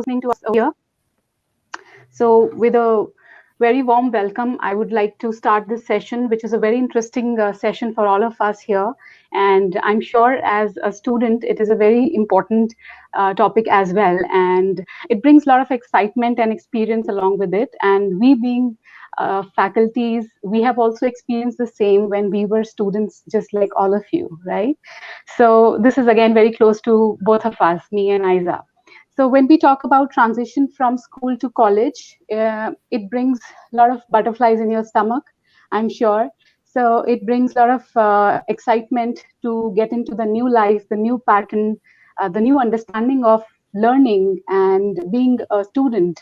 listening to us here. So, with a very warm welcome, I would like to start this session, which is a very interesting session for all of us here. And I'm sure as a student, it is a very important topic as well. And it brings a lot of excitement and experience along with it. And we being faculties, we have also experienced the same when we were students, just like all of you, right? So this is again very close to both of us, me and Aiza. So when we talk about transition from school to college, it brings a lot of butterflies in your stomach, I'm sure. So it brings a lot of excitement to get into the new life, the new pattern, the new understanding of learning and being a student.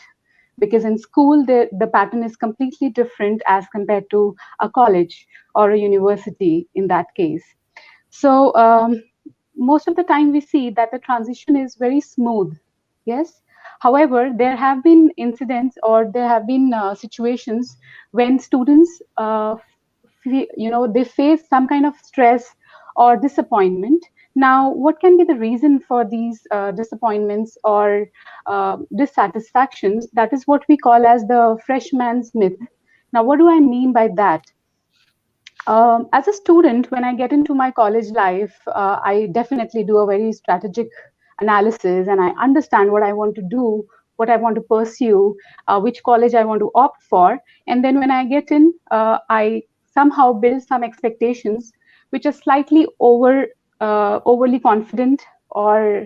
Because in school, the pattern is completely different as compared to a college or a university in that case. So most of the time we see that the transition is very smooth. Yes. However, there have been incidents or there have been situations when students, they face some kind of stress or disappointment. Now, what can be the reason for these disappointments or dissatisfactions? That is what we call as the freshman's myth. Now, what do I mean by that? As a student, when I get into my college life, I definitely do a very strategic analysis and I understand what I want to do, what I want to pursue, which college I want to opt for. And then when I get in, I somehow build some expectations which are slightly overly confident or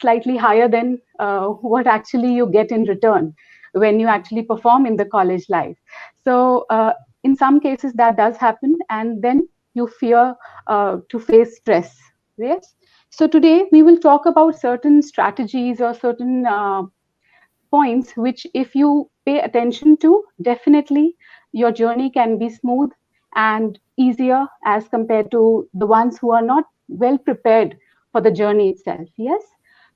slightly higher than what actually you get in return when you actually perform in the college life. So in some cases that does happen, and then you fear to face stress. Yes. So today we will talk about certain strategies or certain points which, if you pay attention to, definitely your journey can be smooth and easier as compared to the ones who are not well prepared for the journey itself. Yes.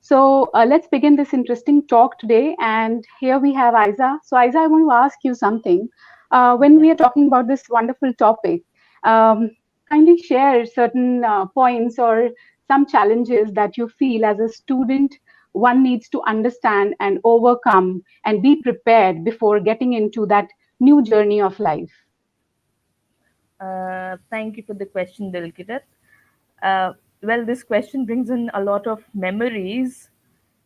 So let's begin this interesting talk today. And here we have Aiza. So Aiza, I want to ask you something. When we are talking about this wonderful topic, kindly share certain points or some challenges that you feel as a student one needs to understand and overcome and be prepared before getting into that new journey of life. Thank you for the question, Dilkirat. Well, this question brings in a lot of memories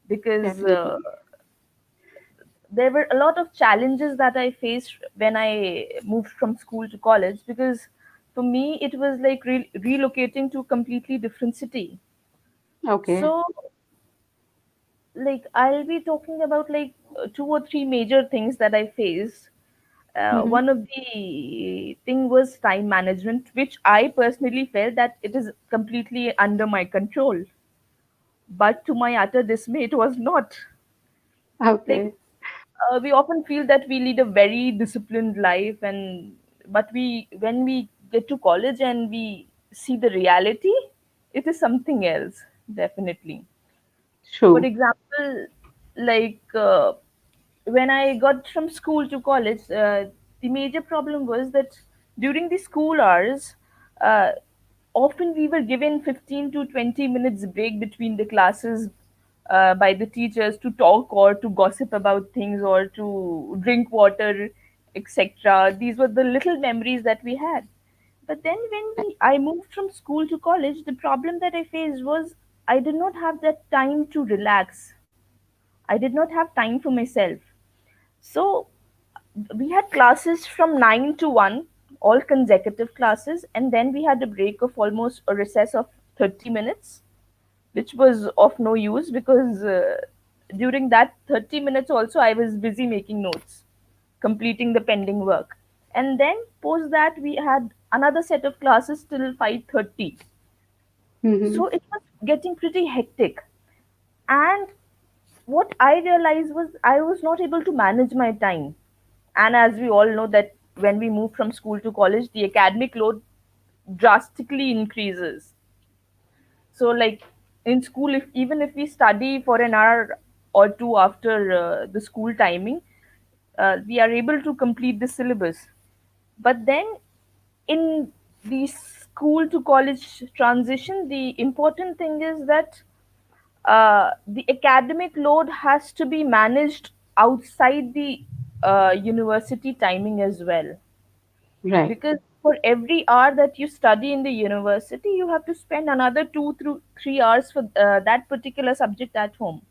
because Definitely. there were a lot of challenges that I faced when I moved from school to college. Because for me, it was like relocating to a completely different city. Okay. So, like, I'll be talking about like two or three major things that I faced. Mm-hmm. One of the thing was time management, which I personally felt that it is completely under my control. But to my utter dismay, it was not. Like, Okay. we often feel that we lead a very disciplined life, and but we when we get to college and we see the reality, it is something else, definitely. For True. example, like when I got from school to college, the major problem was that during the school hours, uh, often we were given 15 to 20 minutes break between the classes by the teachers to talk or to gossip about things or to drink water, etc. These were the little memories that we had. But then I moved from school to college, the problem that I faced was I did not have that time to relax. I did not have time for myself. So we had classes from 9 to 1, all consecutive classes, and then we had a break of almost a recess of 30 minutes, which was of no use because during that 30 minutes also I was busy making notes, completing the pending work. And then post that we had another set of classes till 5:30. Mm-hmm. So it was getting pretty hectic. And what I realized was I was not able to manage my time. And as we all know that when we move from school to college, the academic load drastically increases. So like in school, if even if we study for an hour or two after the school timing, we are able to complete the syllabus. But then in the school to college transition, the important thing is that the academic load has to be managed outside the university timing as well, Right. because for every hour that you study in the university, you have to spend another 2 through 3 hours for that particular subject at home.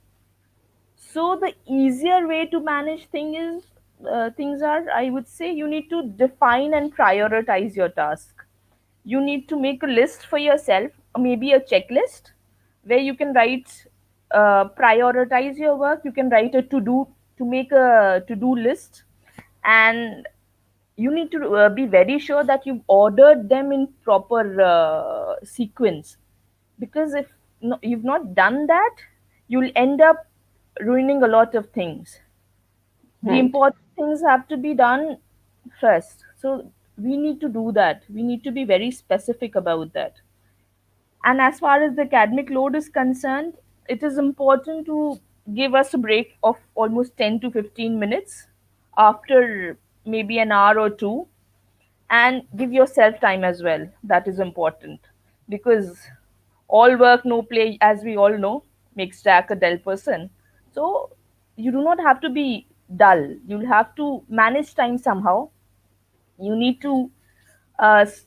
So the easier way to manage things are, I would say, you need to define and prioritize your task. You need to make a list for yourself, or maybe a checklist, where you can write, prioritize your work. You can write a to make a to do list, and you need to be very sure that you've ordered them in proper sequence, because if you've not done that, you'll end up ruining a lot of things. The Right. important things have to be done first, so we need to do that. We need to be very specific about that. And as far as the academic load is concerned, it is important to give us a break of almost 10 to 15 minutes after maybe an hour or two, and give yourself time as well. That is important, because all work no play, as we all know, makes Jack a dull person. So you do not have to be dull. You'll have to manage time somehow. You need to uh, s-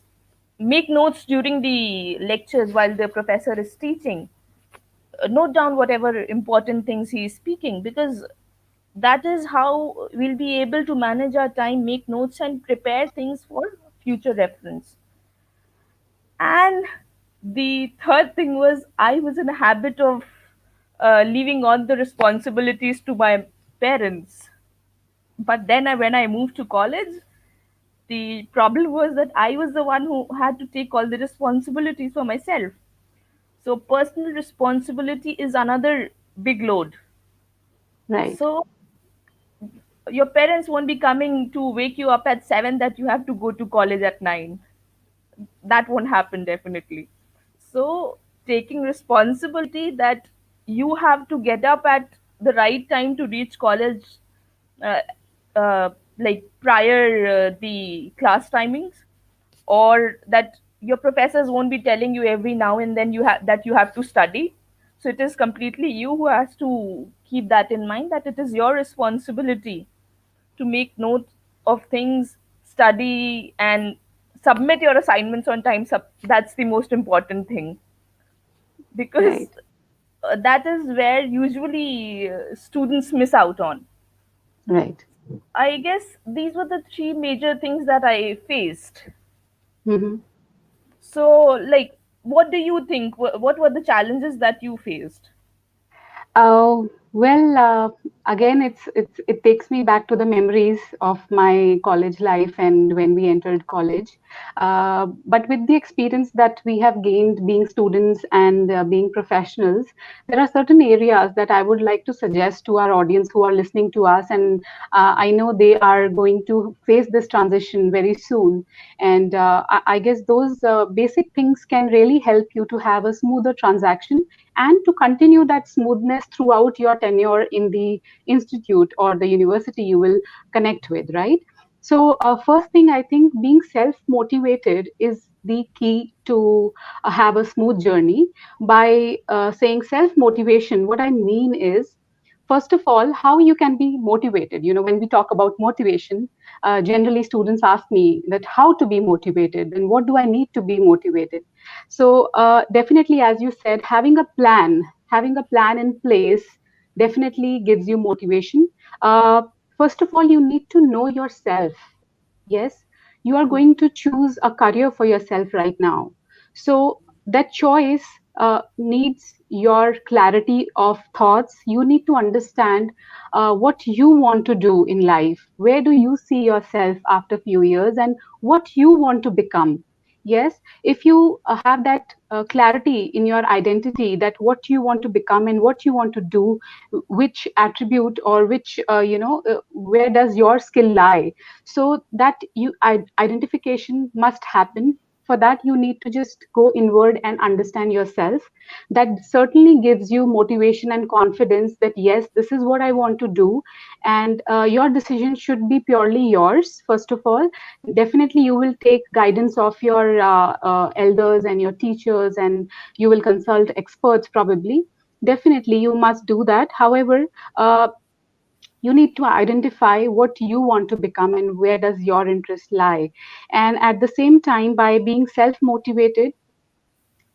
make notes during the lectures while the professor is teaching. Note down whatever important things he is speaking, because that is how we'll be able to manage our time, make notes, and prepare things for future reference. And the third thing was, I was in a habit of leaving on the responsibilities to my parents. But then when I moved to college, the problem was that I was the one who had to take all the responsibilities for myself. So personal responsibility is another big load. Right. So your parents won't be coming to wake you up at 7 that you have to go to college at 9. That won't happen, definitely. So taking responsibility that you have to get up at the right time to reach college, uh, like prior the class timings, or that your professors won't be telling you every now and then that you have to study. So it is completely you who has to keep that in mind, that it is your responsibility to make note of things, study, and submit your assignments on time. That's the most important thing, because Right. that is where usually students miss out on. Right. I guess these were the three major things that I faced. Mm-hmm. So, like, what do you think? What were the challenges that you faced? Oh, well, again, it takes me back to the memories of my college life and when we entered college. But with the experience that we have gained being students and being professionals, there are certain areas that I would like to suggest to our audience who are listening to us. And I know they are going to face this transition very soon. And I guess those basic things can really help you to have a smoother transaction and to continue that smoothness throughout your tenure in the institute or the university you will connect with, right? So, first thing, I think being self motivated is the key to have a smooth journey. By saying self motivation, what I mean is, first of all, how you can be motivated. You know, when we talk about motivation, generally students ask me that how to be motivated and what do I need to be motivated. So definitely, as you said, having a plan in place definitely gives you motivation. uh, First of all, you need to know yourself. Yes, you are going to choose a career for yourself right now. So that choice needs your clarity of thoughts. You need to understand what you want to do in life. Where do you see yourself after a few years and what you want to become? Yes, if you have that clarity in your identity, that what you want to become and what you want to do, which attribute or which where does your skill lie, so that identification must happen. For that, you need to just go inward and understand yourself. That certainly gives you motivation and confidence that yes, this is what I want to do. And your decision should be purely yours. First of all, definitely you will take guidance of your elders and your teachers, and you will consult experts probably. definitely you must do that. However, uh, you need to identify what you want to become and where does your interest lie. And at the same time, by being self motivated,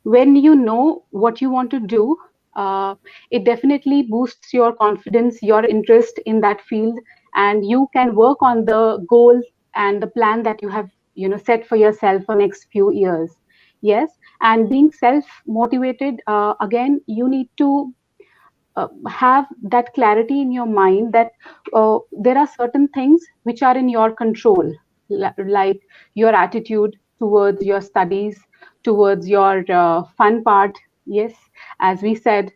when you know what you want to do, uh, it definitely boosts your confidence, your interest in that field, and you can work on the goal and the plan that you have, set for yourself for next few years. Yes, and being self motivated, again, you need to have that clarity in your mind that there are certain things which are in your control, like your attitude towards your studies, towards your fun part. Yes, as we said,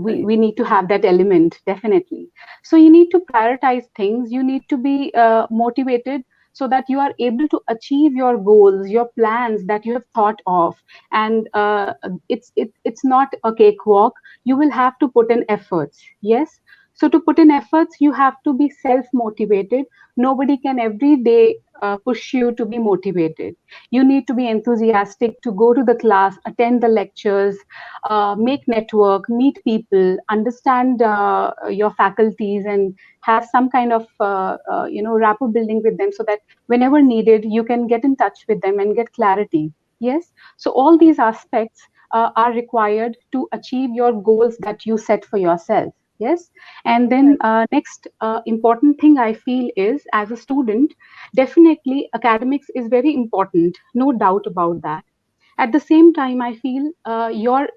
Right. we need to have that element, definitely. So you need to prioritize things, you need to be motivated so that you are able to achieve your goals, your plans that you have thought of. And it's not a cakewalk. You will have to put in efforts. Yes, so to put in efforts you have to be self motivated. Nobody can every day push you to be motivated. You need to be enthusiastic to go to the class, attend the lectures, make network, meet people, understand your faculties, and have some kind of rapport building with them, so that whenever needed you can get in touch with them and get clarity. Yes, so all these aspects are required to achieve your goals that you set for yourself. Yes, and then Right. next important thing I feel is, as a student, definitely academics is very important, no doubt about that. At the same time, I feel your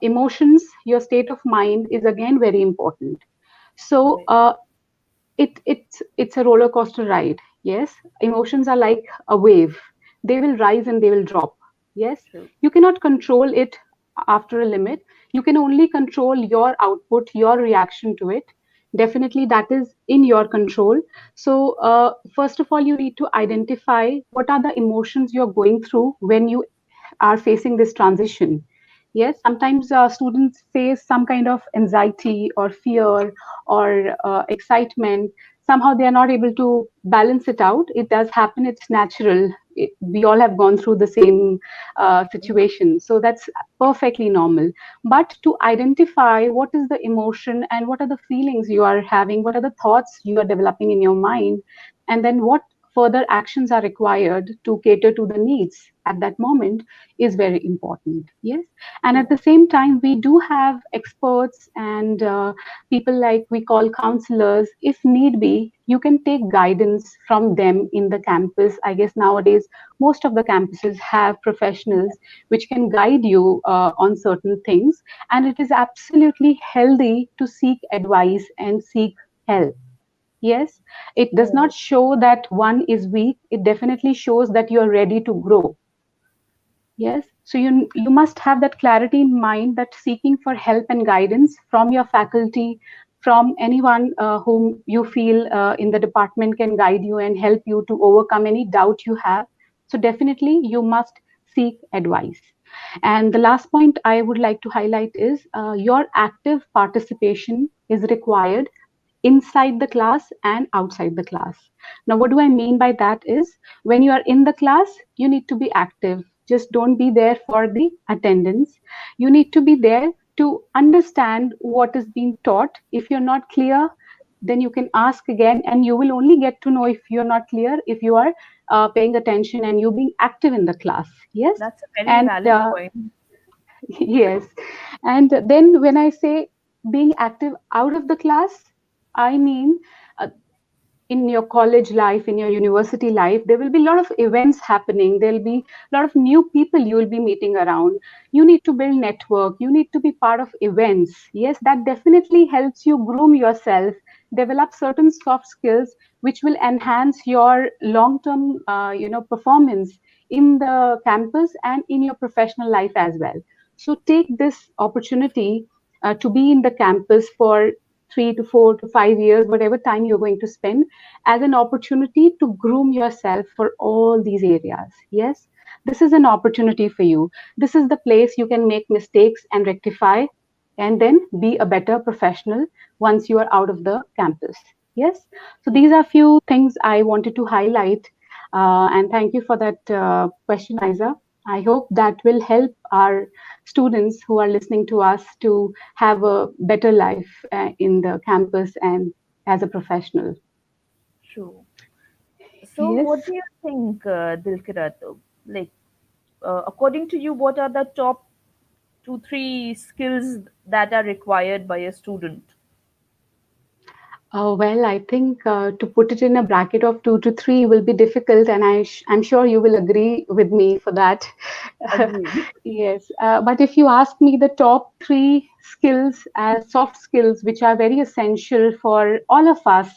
emotions, your state of mind is again very important. So Right. it's a roller coaster ride. Yes, emotions are like a wave. They will rise and they will drop. Yes, True. you cannot control it after a limit. You can only control your output, your reaction to it. Definitely that is in your control. So first of all, you need to identify what are the emotions you're going through when you are facing this transition. Yes, sometimes students face some kind of anxiety or fear or excitement. Somehow they are not able to balance it out. It does happen, it's natural. We all have gone through the same situation. So that's perfectly normal. But to identify what is the emotion and what are the feelings you are having, what are the thoughts you are developing in your mind, and then what further actions are required to cater to the needs at that moment is very important. Yes, and at True. the same time we do have experts and people like we call counselors. If need be, you can take guidance from them in the campus. I guess nowadays most of the campuses have professionals which can guide you on certain things, and it is absolutely healthy to seek advice and seek help. Yes, it does not Right. show that one is weak, it definitely shows that you are ready to grow. Yes, so you must have that clarity in mind that seeking for help and guidance from your faculty, from anyone whom you feel in the department can guide you and help you to overcome any doubt you have. So definitely you must seek advice. And the last point I would like to highlight is your active participation is required inside the class and outside the class. Now, what do I mean by that is, when you are in the class, you need to be active. Just don't be there for the attendance. You need to be there to understand what is being taught. If you're not clear, then you can ask again, and you will only get to know if you're not clear if you are paying attention and you being active in the class. Yes, That's a very and valid point. yes, and then when I say being active out of the class, I mean uh, in your college life, in your university life, there will be a lot of events happening. There'll be a lot of new people you will be meeting around. You need to build network. You need to be part of events. Yes, that definitely helps you groom yourself, develop certain soft skills, which will enhance your long-term, performance in the campus and in your professional life as well. So take this opportunity to be in the campus for 3 to 4 to 5 years, whatever time you're going to spend, as an opportunity to groom yourself for all these areas. Yes, this is an opportunity for you. This is the place you can make mistakes and rectify, and then be a better professional once you are out of the campus. Yes, so these True. are few things I wanted to highlight. And thank you for that question, Isa. I hope that will help our students who are listening to us to have a better life in the campus and as a professional. True. So, Yes. what do you think, Dilkirat? Like, according to you, what are the top two, three skills that are required by a student? Well, I think to put it in a bracket of 2 to 3 will be difficult, and I'm sure you will agree with me for that. Agreed. Yes, but if you ask me the top 3 skills as soft skills, which are very essential for all of us,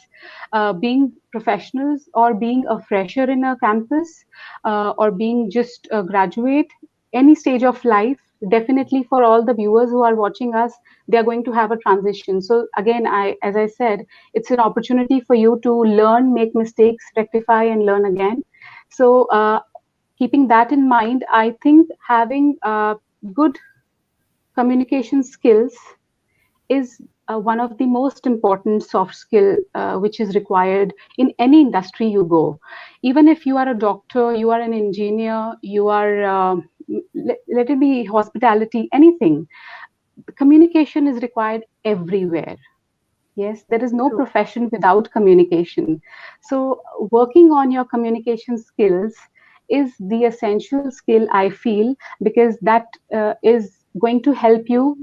being professionals or being a fresher in a campus, or being just a graduate, any stage of life, definitely for all the viewers who are watching us, they are going to have a transition. So again, as I said, it's an opportunity for you to learn, make mistakes, rectify, and learn again. So keeping that in mind, I think having good communication skills is one of the most important soft skill which is required in any industry you go. Even if you are a doctor, you are an engineer, you are let it be hospitality, anything, communication is required everywhere. Yes, there is no True. profession without communication. So, working on your communication skills is the essential skill, I feel, because that is going to help you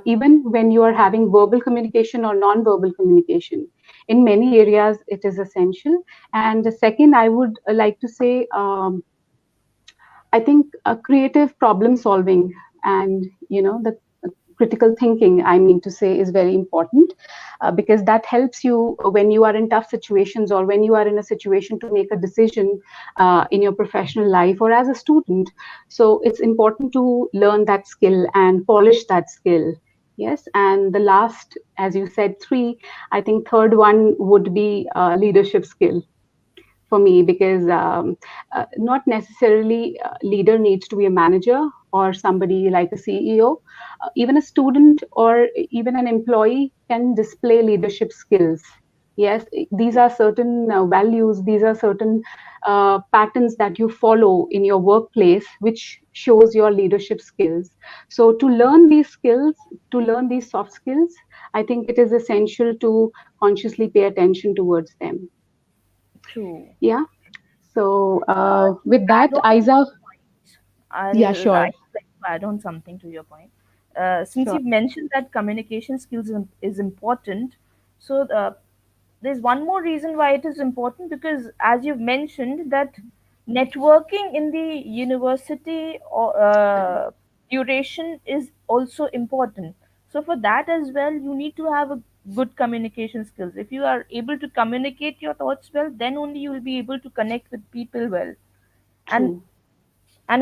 even when you are having verbal communication or non-verbal communication. In many areas, it is essential. And the second, I would like to say, I think creative problem solving and the critical thinking, I mean to say, is very important because that helps you when you are in tough situations or when you are in a situation to make a decision in your professional life or as a student. So it's important to learn that skill and polish that skill. Yes, and the last, as you said, 3, I think third one would be leadership skill for me because not necessarily leader needs to be a manager or somebody like a CEO. Even a student or even an employee can display leadership skills. Yes, these are certain values, these are certain patterns that you follow in your workplace, which shows your leadership skills. So to learn these skills, to learn these soft skills, I think it is essential to consciously pay attention towards them. True. Yeah. So To with that, add on to Aiza, your point, yeah, I'd sure, like to add on something to your point. Since sure, you've mentioned that communication skills is important, so there's one more reason why it is important because, as you've mentioned, that networking in the university or duration is also important. So for that as well, you need to have a good communication skills. If you are able to communicate your thoughts well, then only you will be able to connect with people well, and true,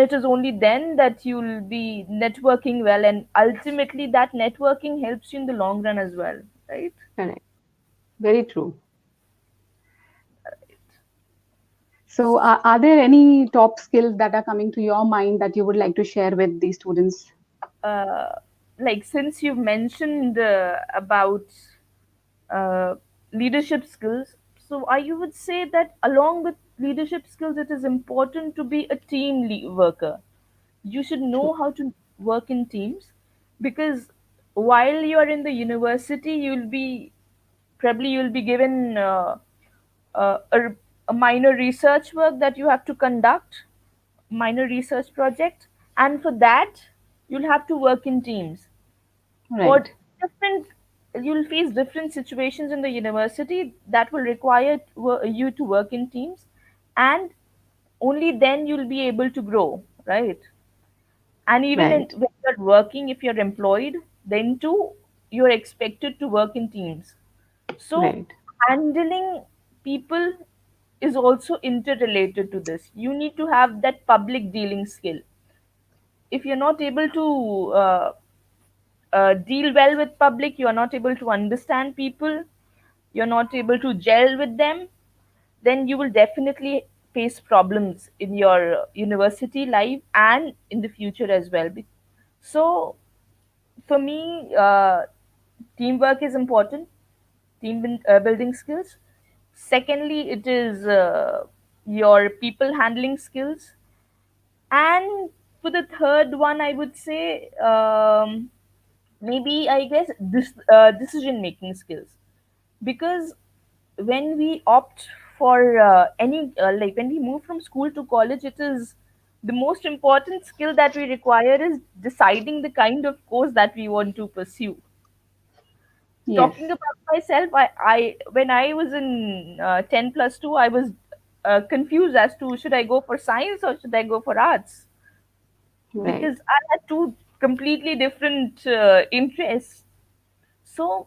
it is only then that you'll be networking well, and ultimately that networking helps you in the long run as well, right? correct, very true. So are there any top skills that are coming to your mind that you would like to share with the students? uh, like, since you've mentioned about uh, leadership skills, so I would say that along with leadership skills, it is important to be a worker. You should True, know how to work in teams, because while you are in the university, you'll be given uh, a, a minor research work that you have to conduct, minor research project, and for that you'll have to work in teams for right, different. You'll face different situations in the university that will require you to work in teams, and only then you'll be able to grow, right? And even right, when you're working, if you're employed, then too you're expected to work in teams. So right, handling people is also interrelated to this. You need to have that public dealing skill. If you're not able to deal well with public, you're not able to understand people, you're not able to gel with them, then you will definitely face problems in your university life and in the future as well. So for me, teamwork is important, building skills. Secondly, it is your people handling skills, and for the third one, I would say maybe I guess this decision making skills, because when we opt for any like when we move from school to college, it is the most important skill that we require is deciding the kind of course that we want to pursue. Yes. Talking about myself, I when I was in 10 plus 2, I was confused as to should I go for science or should I go for arts, Right. because I had two completely different interests. So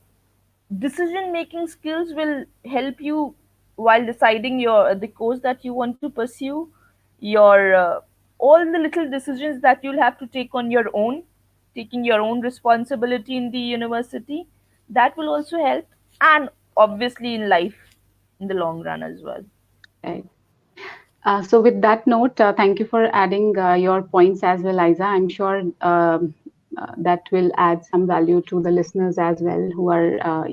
decision making skills will help you while deciding your the course that you want to pursue, your all the little decisions that you'll have to take on your own, taking your own responsibility in the university, that will also help, and obviously in life in the long run as well. Right. So with that note, thank you for adding your points as well, Aiza. I'm sure that will add some value to the listeners as well who are,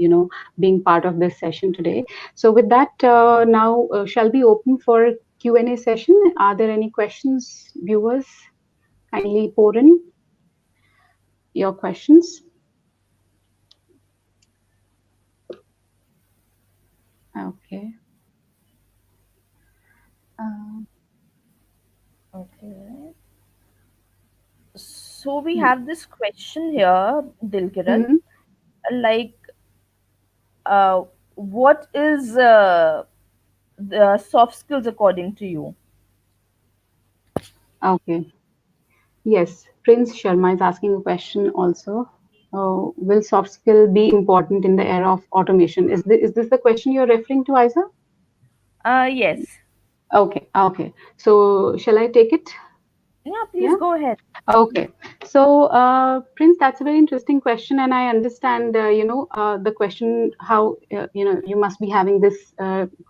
being part of this session today. So with that, now shall we open for Q&A session? Are there any questions, viewers? Kindly pour in your questions. Okay. Uh, Okay. So we have this question here, Dilkirat, mhm. like uh, what is the soft skills according to you? Okay. Yes, Prince Sharma is asking a question also. Will soft skill be important in the era of automation? Is this the question you're referring to, Isa? Yes. Okay, okay. So shall I take it? Yeah, please Yeah. go ahead. Okay. So, Prince, that's a very interesting question, and I understand, the question how you must be having this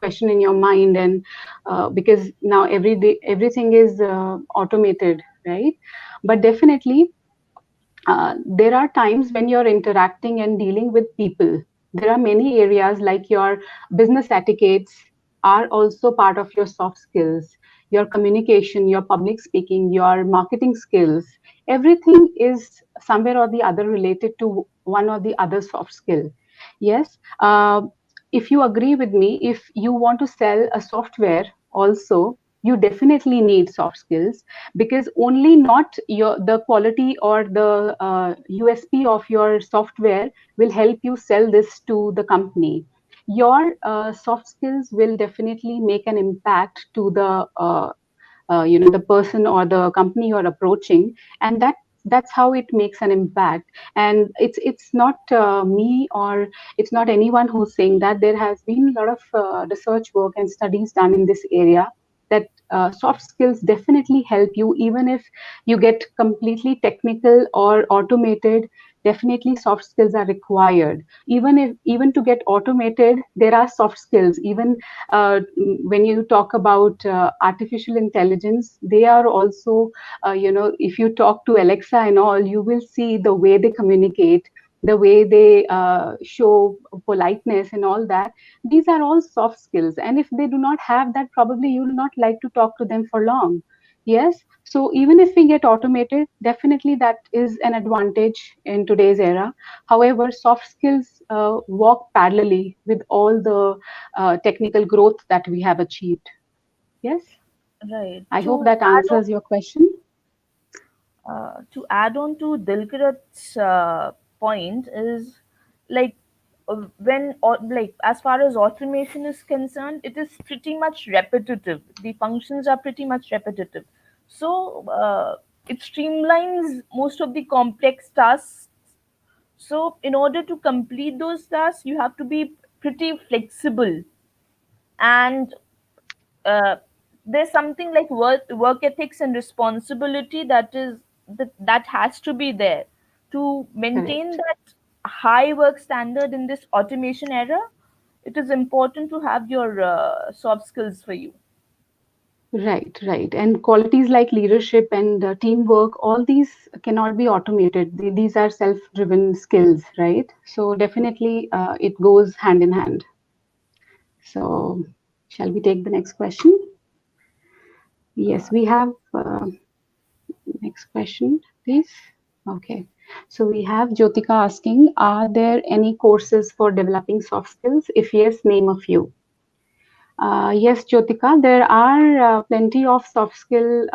question in your mind, and because now every day everything is automated, right? But definitely there are times when you're interacting and dealing with people. There are many areas like your business etiquettes are also part of your soft skills, your communication, your public speaking, your marketing skills. Everything is somewhere or the other related to one or the other soft skill. Yes. If you agree with me, if you want to sell a software also, you definitely need soft skills, because only not your the quality or the USP of your software will help you sell this to the company. Your soft skills will definitely make an impact to the person or the company you're approaching, and that's how it makes an impact. And it's not me, or it's not anyone who's saying that. There has been a lot of research work and studies done in this area, that soft skills definitely help you, even if you get completely technical or automated. Definitely soft skills are required. Even to get automated, there are soft skills. Even when you talk about artificial intelligence, they are also, if you talk to Alexa and all, you will see the way they communicate, the way they show politeness and all that. These are all soft skills. And if they do not have that, probably you will not like to talk to them for long. Yes. So even if we get automated, definitely that is an advantage in today's era. However, soft skills walk parallelly with all the technical growth that we have achieved. Yes, Right. I hope that answers your question. To add on to Dilkarat's point is like like as far as automation is concerned, it is pretty much repetitive. The functions are pretty much repetitive, so it streamlines most of the complex tasks. So in order to complete those tasks, you have to be pretty flexible, and uh, there's something like work ethics and responsibility that has to be there to maintain Correct. that high work standard in this automation era. It is important to have your soft skills for you. Right, right. And qualities like leadership and teamwork, all these cannot be automated. These are self-driven skills, right? So definitely it goes hand in hand. So shall we take the next question? Yes, we have. Next question, please. Okay. So we have Jyotika asking, are there any courses for developing soft skills? If yes, name a few. Yes, Jyotika, there are plenty of soft skill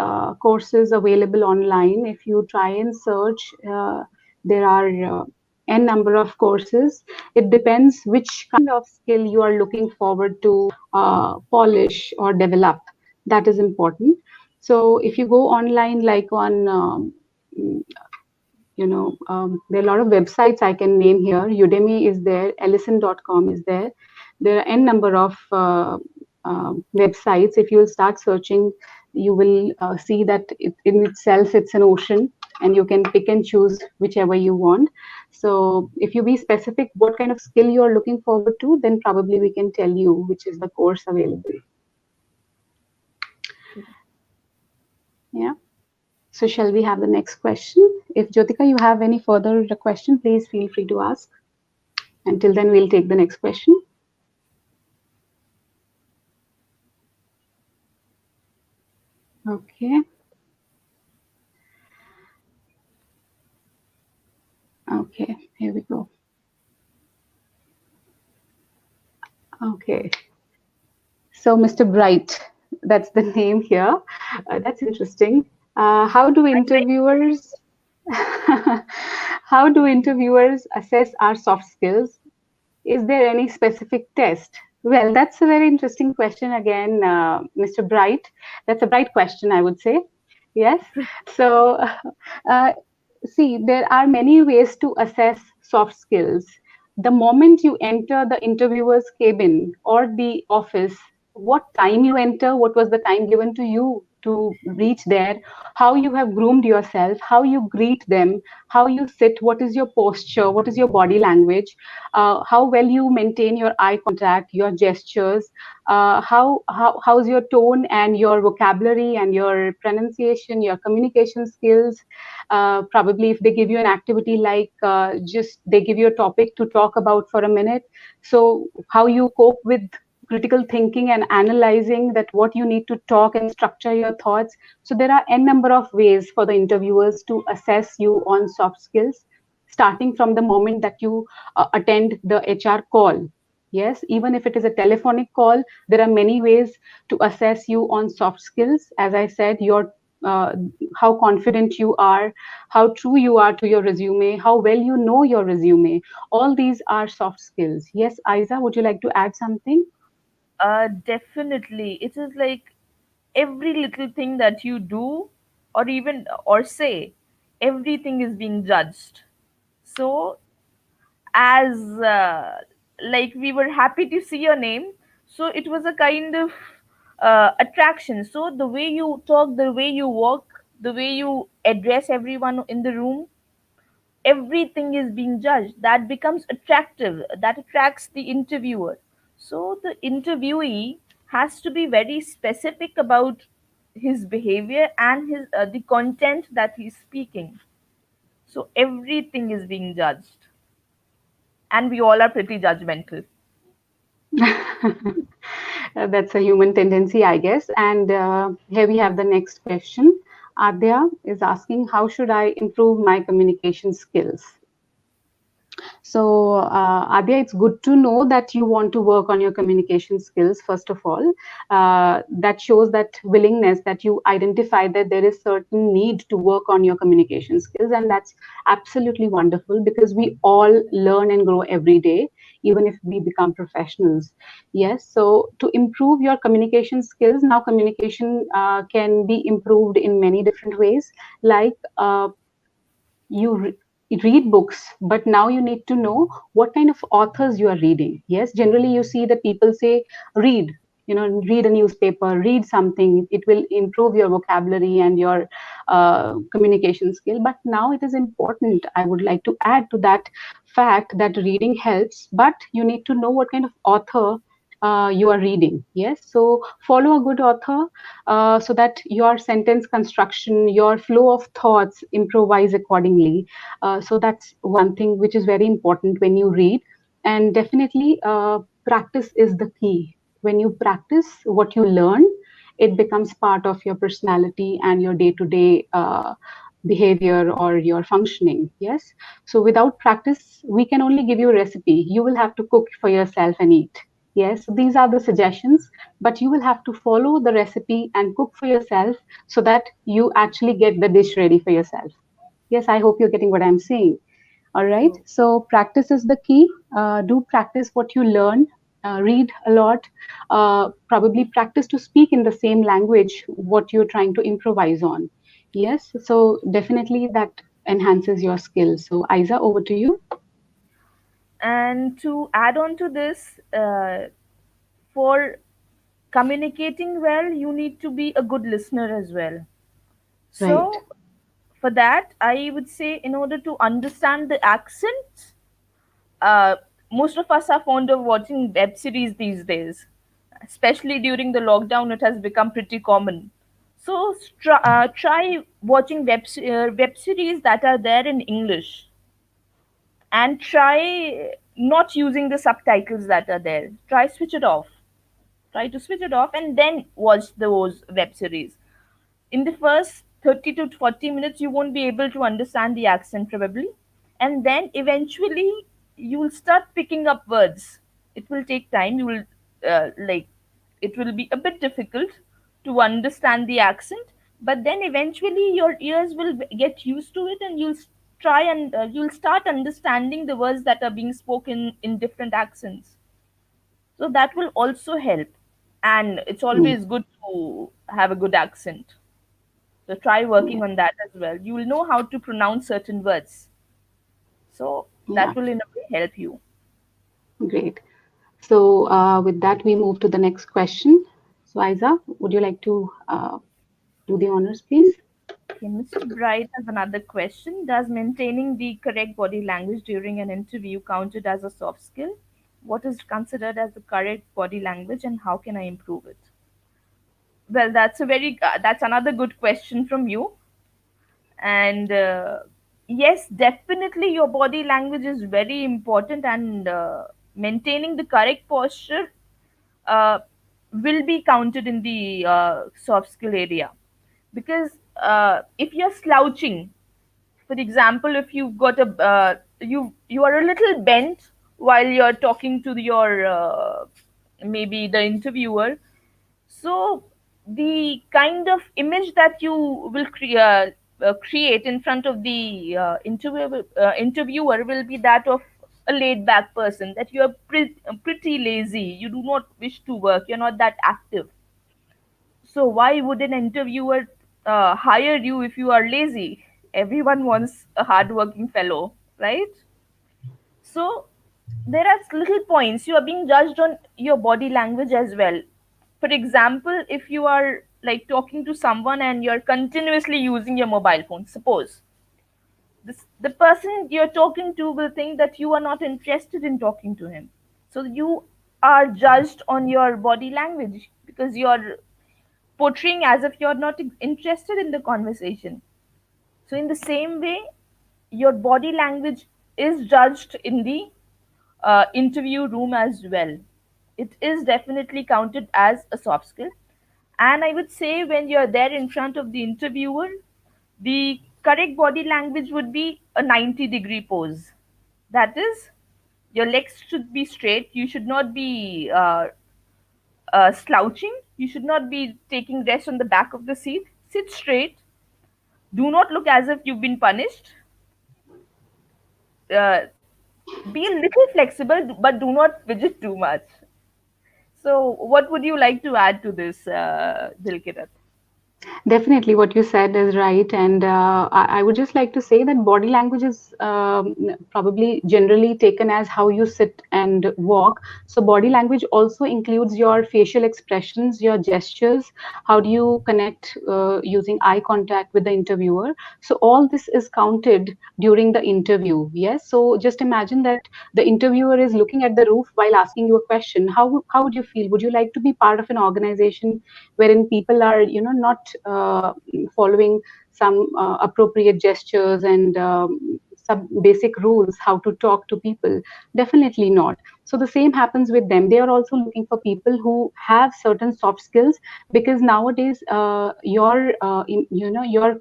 courses available online. If you try and search, there are n number of courses. It depends which kind of skill you are looking forward to polish or develop. That is important. So if you go online, like on there are a lot of websites I can name here. Udemy is there, ellison.com is there. There are n number of websites. If you start searching, you will see that in itself it's an ocean, and you can pick and choose whichever you want. So if you be specific what kind of skill you are looking forward to, then probably we can tell you which is the course available. Yeah. So shall we have the next question? If Jyotika, you have any further question, please feel free to ask. Until then, we'll take the next question. Okay. Okay, here we go. Okay. So Mr. Bright, that's the name here. That's interesting. How do interviewers how do interviewers assess our soft skills? Is there any specific test? Well, that's a very interesting question again, Mr. Bright. That's a bright question, I would say. Yes. So, uh, see, there are many ways to assess soft skills. The moment you enter the interviewer's cabin or the office, what time you enter, what was the time given to you to reach there, how you have groomed yourself, how you greet them, how you sit, what is your posture, what is your body language, how well you maintain your eye contact, your gestures, how's your tone and your vocabulary and your pronunciation, your communication skills. Probably if they give you an activity like just they give you a topic to talk about for a minute, so how you cope with critical thinking and analyzing that what you need to talk and structure your thoughts. So there are n number of ways for the interviewers to assess you on soft skills, starting from the moment that you attend the HR call. Yes, even if it is a telephonic call, there are many ways to assess you on soft skills. As I said, your uh, how confident you are, how true you are to your resume, how well you know your resume. All these are soft skills. Yes, Aiza, would you like to add something? Definitely. It is like every little thing that you do or even or say, everything is being judged. So as like we were happy to see your name, so it was a kind of attraction. So the way you talk, the way you walk, the way you address everyone in the room, everything is being judged. That becomes attractive, that attracts the interviewer. So the interviewee has to be very specific about his behavior and his the content that he's speaking. So everything is being judged, and we all are pretty judgmental. That's a human tendency, I guess. And here we have the next question. Adya is asking, how should I improve my communication skills? So, Adya, it's good to know that you want to work on your communication skills, first of all. That shows that willingness that you identify that there is certain need to work on your communication skills. And that's absolutely wonderful because we all learn and grow every day, even if we become professionals. Yes. So, to improve your communication skills, now communication can be improved in many different ways, like you read books, but now you need to know what kind of authors you are reading. Yes, generally you see that people say read, read a newspaper, read something, it will improve your vocabulary and your communication skill. But now it is important, I would like to add to that fact, that reading helps, but you need to know what kind of author you are reading. Yes, so follow a good author, so that your sentence construction, your flow of thoughts improvise accordingly. So that's one thing which is very important when you read. And definitely, practice is the key. When you practice what you learn, it becomes part of your personality and your day-to-day behavior or your functioning. Yes. So without practice, we can only give you a recipe. You will have to cook for yourself and eat. Yes. So these are the suggestions, but you will have to follow the recipe and cook for yourself so that you actually get the dish ready for yourself. Yes. I hope you're getting what I'm saying. All right. True. So practice is the key. Do practice what you learn. Read a lot. Probably practice to speak in the same language what you're trying to improvise on. Yes. So definitely that enhances your skills. So Aiza, over to you. And to add on to this, for communicating well, you need to be a good listener as well. Right. So, for that, I would say, in order to understand the accent, uh, most of us are fond of watching web series these days. Especially during the lockdown, it has become pretty common. So, try watching web series that are there in English, and try not using the subtitles that are there. Try to switch it off and then watch those web series. In the first 30 to 40 minutes, you won't be able to understand the accent probably, and then eventually you will start picking up words. It will take time. You will like it will be a bit difficult to understand the accent, but then eventually your ears will get used to it, and try and you'll start understanding the words that are being spoken in different accents. So that will also help, and it's Mm, always good to have a good accent. So try yeah. working on that as well. You will know how to pronounce certain words. So Yeah. that will in a way help you. Great. So with that, we move to the next question. So Aiza, would you like to do the honors, please? Okay, Mr. Bright has another question. Does maintaining the correct body language during an interview counted as a soft skill? What is considered as the correct body language, and how can I improve it? Well, that's another good question from you. And yes, definitely your body language is very important, and maintaining the correct posture uh, will be counted in the soft skill area, because if you're slouching, for example, if you've got a you are a little bent while you're talking to your maybe the interviewer, so the kind of image that you will create in front of the interviewer will be that of a laid back person, that you are pretty lazy, you do not wish to work, you're not that active. So why would an interviewer hire you if you are lazy? Everyone wants a hardworking fellow, right? So there are little points. You are being judged on your body language as well. For example, if you are like talking to someone and you're continuously using your mobile phone, suppose the person you're talking to will think that you are not interested in talking to him. So you are judged on your body language because you're portraying as if you're not interested in the conversation. So, in the same way, your body language is judged in the interview room as well. It is definitely counted as a soft skill. And I would say when you're there in front of the interviewer, the correct body language would be a 90-degree pose. That is, your legs should be straight. You should not be slouching. You should not be taking rest on the back of the seat. Sit straight. Do not look as if you've been punished. Uh, be a little flexible, but do not fidget too much. So, what would you like to add to this, Dilkirat? Definitely, what you said is right, and I would just like to say that body language is probably generally taken as how you sit and walk. So, body language also includes your facial expressions, your gestures. How do you connect using eye contact with the interviewer? So, all this is counted during the interview. Yes. So, just imagine that the interviewer is looking at the roof while asking you a question. How would you feel? Would you like to be part of an organization wherein people are not following some appropriate gestures and some basic rules how to talk to people? Definitely not. So the same happens with them. They are also looking for people who have certain soft skills, because nowadays your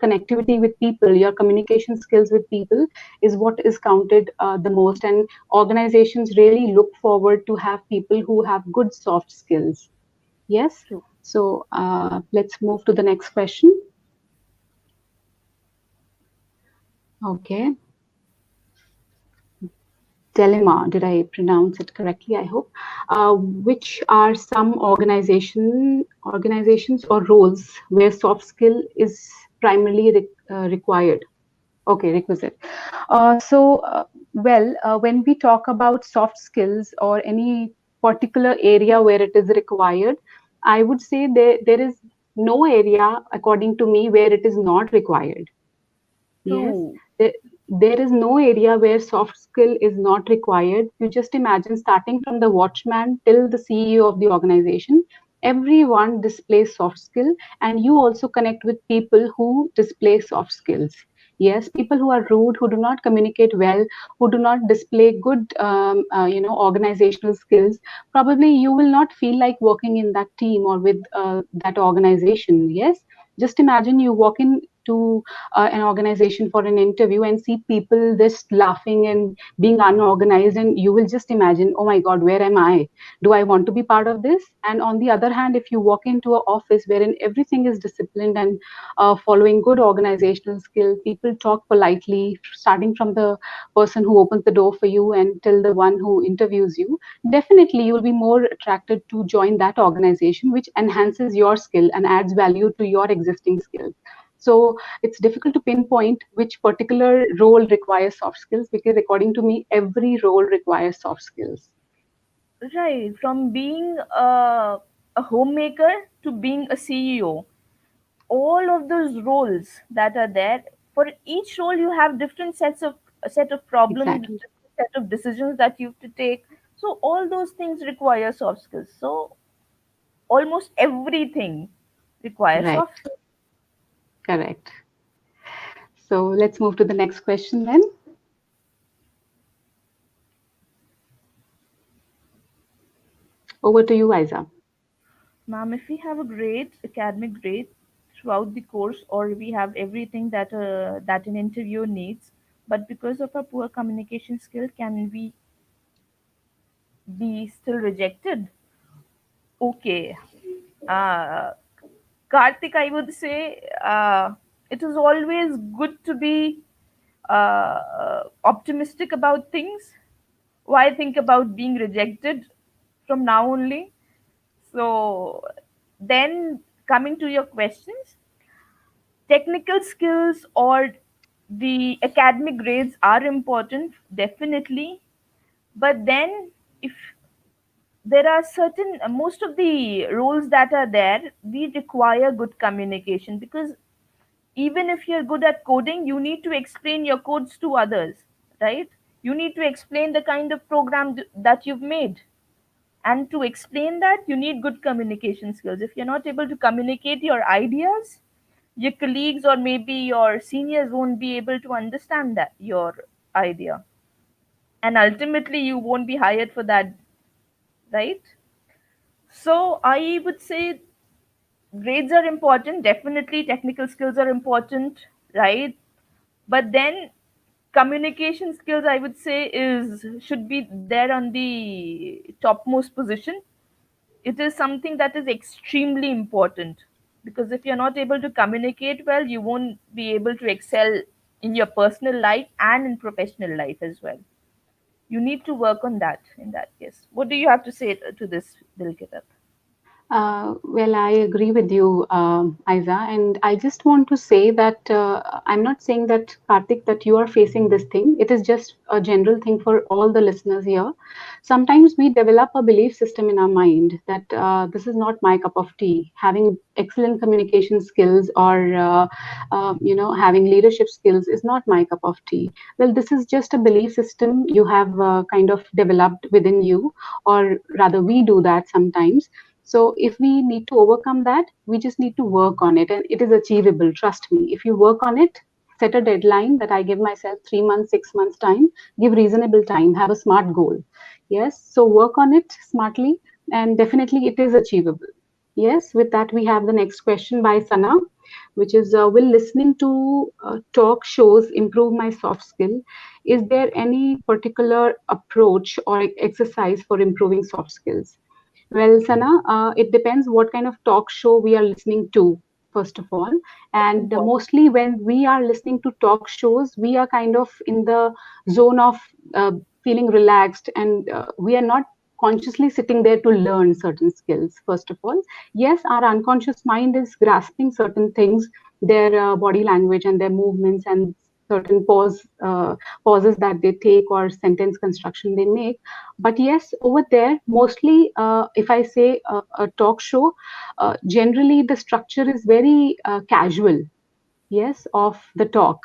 connectivity with people, your communication skills with people is what is counted the most, and organizations really look forward to have people who have good soft skills. Yes. True. So let's move to the next question. Okay. Dilemma, did I pronounce it correctly? I hope. Which are some organizations or roles where soft skill is primarily required? Okay, requisite. When we talk about soft skills or any particular area where it is required, I would say there is no area, according to me, where it is not required. Yes, True. there, there is no area where soft skill is not required. You just imagine, starting from the watchman till the CEO of the organization, everyone displays soft skill, and you also connect with people who display soft skills. Yes, people who are rude, who do not communicate well, who do not display good, organizational skills. Probably you will not feel like working in that team or with that organization. Yes, just imagine you walk in to an organization for an interview and see people just laughing and being unorganized, and you will just imagine, oh my god, where am I? Do I want to be part of this? And on the other hand, if you walk into an office wherein everything is disciplined and following good organizational skill, people talk politely, starting from the person who opens the door for you and till the one who interviews you, definitely you will be more attracted to join that organization, which enhances your skill and adds value to your existing skills. So it's difficult to pinpoint which particular role requires soft skills, because according to me, every role requires soft skills. Right. From being a homemaker to being a CEO, all of those roles that are there, for each role you have different set of problems, Exactly. different set of decisions that you have to take. So all those things require soft skills. So almost everything requires soft Correct. skills. Correct. So let's move to the next question then. Over to you, Aiza. Ma'am, if we have a great academic grade throughout the course, or we have everything that an interviewer needs, but because of our poor communication skill, can we be still rejected? Okay. Uh, Karthik, I would say it is always good to be optimistic about things. Why think about being rejected from now only? So, then coming to your questions, technical skills or the academic grades are important, definitely. But then, if there are certain most of the roles that are there, we require good communication, because even if you're good at coding, you need to explain your codes to others, right? You need to explain the kind of program that you've made, and to explain that you need good communication skills. If you're not able to communicate your ideas, your colleagues or maybe your seniors won't be able to understand that your idea, and ultimately you won't be hired for that, right? So I would say grades are important, definitely technical skills are important, right? But then communication skills, I would say, is should be there on the topmost position. It is something that is extremely important, because if you're not able to communicate well, you won't be able to excel in your personal life and in professional life as well. You need to work on that in that case. What do you have to say to this, Dilkirat? Well, I agree with you, Aiza, and I just want to say that I'm not saying that, Karthik, that you are facing this thing. It is just a general thing for all the listeners here. Sometimes we develop a belief system in our mind that this is not my cup of tea. Having excellent communication skills or having leadership skills is not my cup of tea. Well, this is just a belief system you have kind of developed within you, or rather, we do that sometimes. So if we need to overcome that, we just need to work on it, and it is achievable. Trust me. If you work on it, set a deadline that I give myself 3 months, 6 months time, give reasonable time, have a smart goal. Yes, so work on it smartly, and definitely it is achievable. Yes, with that, we have the next question by Sana, which is, will listening to talk shows improve my soft skill? Is there any particular approach or exercise for improving soft skills? Well, Sana, it depends what kind of talk show we are listening to, first of all. And What? mostly when we are listening to talk shows, we are kind of in the zone of feeling relaxed, and we are not consciously sitting there to learn certain skills, first of all. Yes, our unconscious mind is grasping certain things, their body language and their movements and certain pauses that they take or sentence construction they make. But yes, over there, mostly, if I say a talk show, generally the structure is very casual. Yes, of the talk.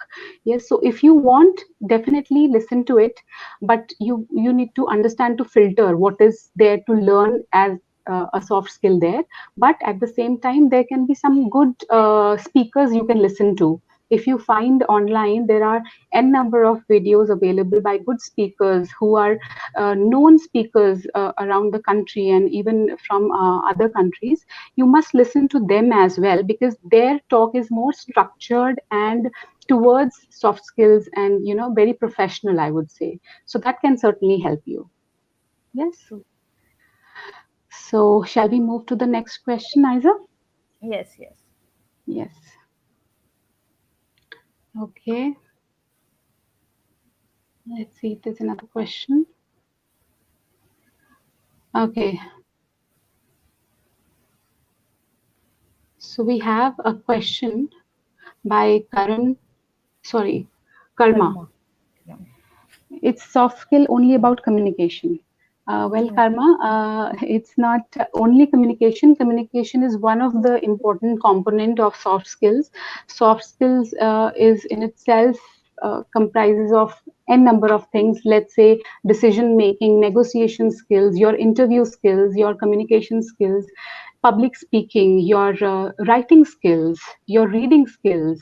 Yes, so if you want, definitely listen to it, but you need to understand to filter what is there to learn as a soft skill there. But at the same time, there can be some good speakers you can listen to. If you find online, there are n number of videos available by good speakers who are known speakers around the country and even from other countries. You must listen to them as well, because their talk is more structured and towards soft skills and very professional, I would say. So that can certainly help you. Yes. True. So shall we move to the next question, Isa? Yes, yes. Yes. Okay, let's see if there's another question. Okay, so we have a question by Karan, sorry, Karma. Karma. Yeah. It's soft skill only about communication. Well, No. Karma, it's not only communication. Communication is one of the important component of soft skills. Soft skills is in itself comprises of n number of things. Let's say decision making, negotiation skills, your interview skills, your communication skills, public speaking, your writing skills, your reading skills,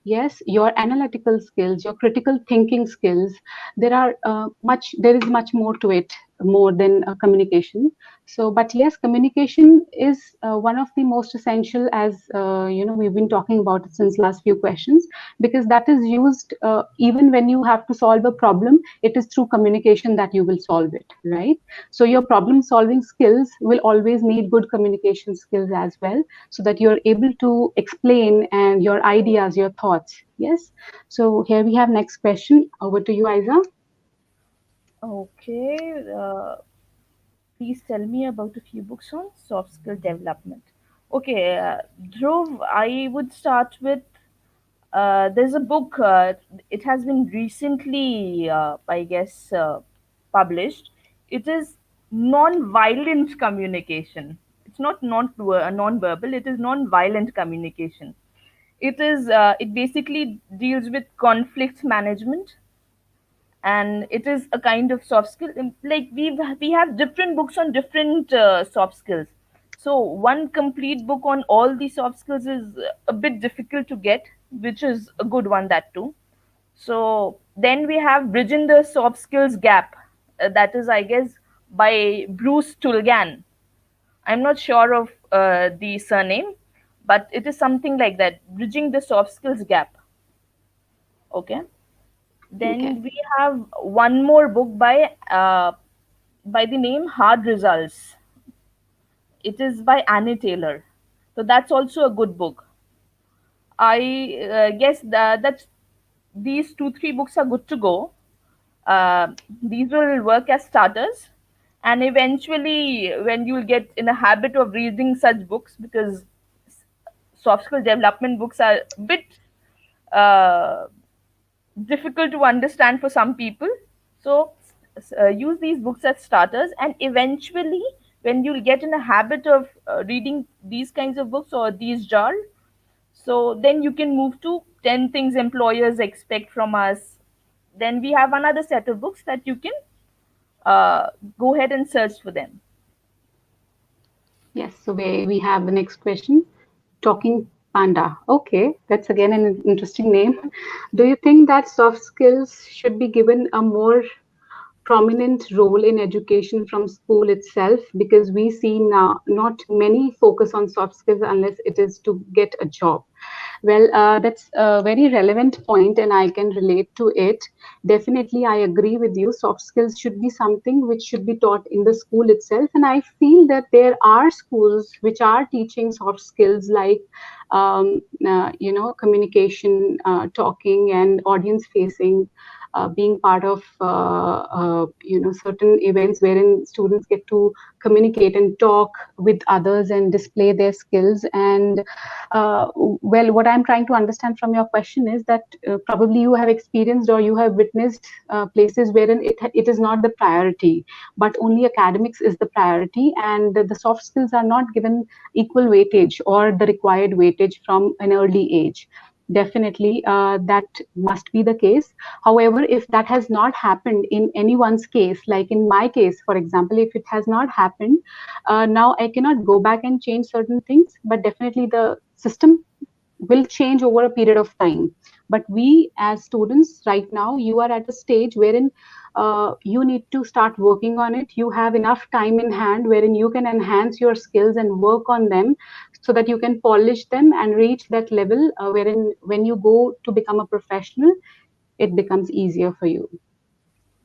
yes, your analytical skills, your critical thinking skills. There is much more to it, more than communication. So, but yes, communication is one of the most essential, as we've been talking about it since last few questions, because that is used even when you have to solve a problem. It is through communication that you will solve it, right? So your problem solving skills will always need good communication skills as well, so that you're able to explain and your ideas, your thoughts. Yes. So here we have next question. Over to you, Aiza. Okay. Please tell me about a few books on soft skill development. Okay, Dhruv, I would start with there's a book, it has been recently, I guess, published. It is non-violent communication. It's not non-verbal, it is non-violent communication. It basically deals with conflict management, and it is a kind of soft skill. Like we have different books on different soft skills. So one complete book on all the soft skills is a bit difficult to get, which is a good one, that too. So then we have Bridging the Soft Skills Gap. That is, I guess, by Bruce Tulgan. I'm not sure of the surname, but it is something like that, Bridging the Soft Skills Gap. Okay. Okay. Then we have one more book by the name Hard Results. It is by Annie Taylor. So that's also a good book. I guess that these two, three books are good to go. Uh, these will work as starters. And eventually, when you'll get in a habit of reading such books, because soft skill development books are a bit uh, difficult to understand for some people. So use these books as starters, and eventually, when you'll get in a habit of reading these kinds of books or these jar, so then you can move to 10 things employers expect from us. Then we have another set of books that you can uh, go ahead and search for them. Yes. So we have the next question. Talking Panda. Okay, that's again an interesting name. Do you think that soft skills should be given a more prominent role in education from school itself? Because we see now not many focus on soft skills unless it is to get a job. Well, that's a very relevant point, and I can relate to it. Definitely, I agree with you. Soft skills should be something which should be taught in the school itself. And I feel that there are schools which are teaching soft skills like, communication, talking, and audience facing. Being part of certain events wherein students get to communicate and talk with others and display their skills. And well, what I'm trying to understand from your question is that probably you have experienced or you have witnessed places wherein it is not the priority, but only academics is the priority, and the soft skills are not given equal weightage or the required weightage from an early age. Definitely, that must be the case. However, if that has not happened in anyone's case, like in my case, for example, if it has not happened, now I cannot go back and change certain things, but definitely the system will change over a period of time. But we as students right now, you are at a stage wherein you need to start working on it. You have enough time in hand wherein you can enhance your skills and work on them so that you can polish them and reach that level wherein when you go to become a professional, it becomes easier for you.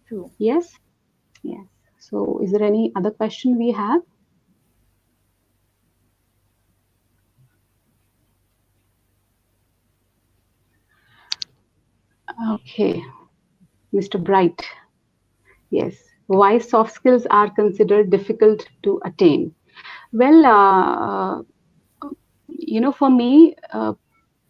True. Yes. Yes. So is there any other question we have? Okay, Mr. Bright. Yes. Why soft skills are considered difficult to attain? Well, for me,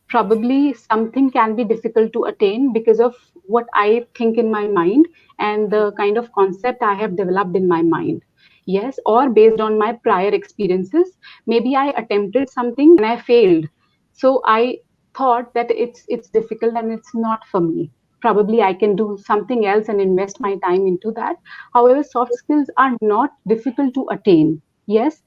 probably something can be difficult to attain because of what I think in my mind and True. the kind of concept I have developed in my mind. Yes, or based on my prior experiences. Maybe I attempted something and I failed. So I thought that it's difficult and it's not for me. Probably I can do something else and invest my time into that. However, soft skills are not difficult to attain. Yes,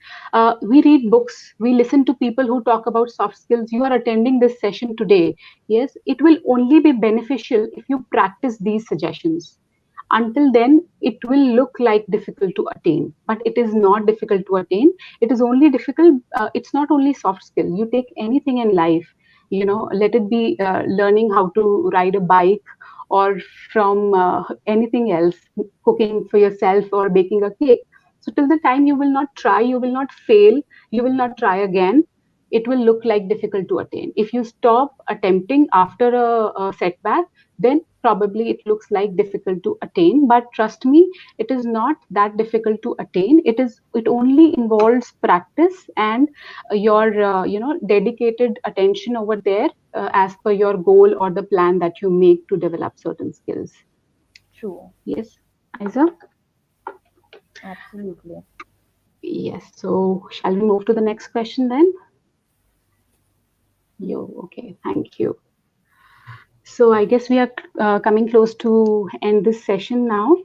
we read books, we listen to people who talk about soft skills. You are attending this session today. Yes, it will only be beneficial if you practice these suggestions. Until then, it will look like difficult to attain, but it is not difficult to attain. It is only difficult. It's not only soft skill. You take anything in life, let it be learning how to ride a bike or from anything else, cooking for yourself or baking a cake. So till the time you will not try, you will not fail, you will not try again, it will look like difficult to attain. If you stop attempting after a setback, then probably it looks like difficult to attain. But trust me, it is not that difficult to attain. It only involves practice and your dedicated attention over there as per your goal or the plan that you make to develop certain skills. True. Yes, Isa? Absolutely. Yes. So shall we move to the next question then? Okay, thank you. So I guess we are coming close to end this session now.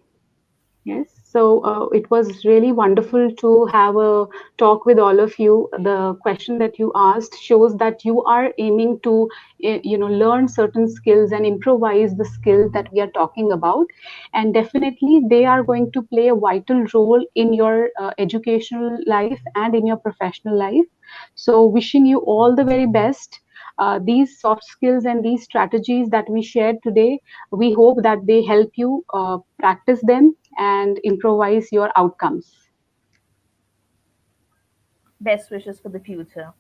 Yes. So it was really wonderful to have a talk with all of you. The question that you asked shows that you are aiming to, learn certain skills and improvise the skills that we are talking about. And definitely they are going to play a vital role in your educational life and in your professional life. So wishing you all the very best. These soft skills and these strategies that we shared today, we hope that they help you practice them and improvise your outcomes. Best wishes for the future.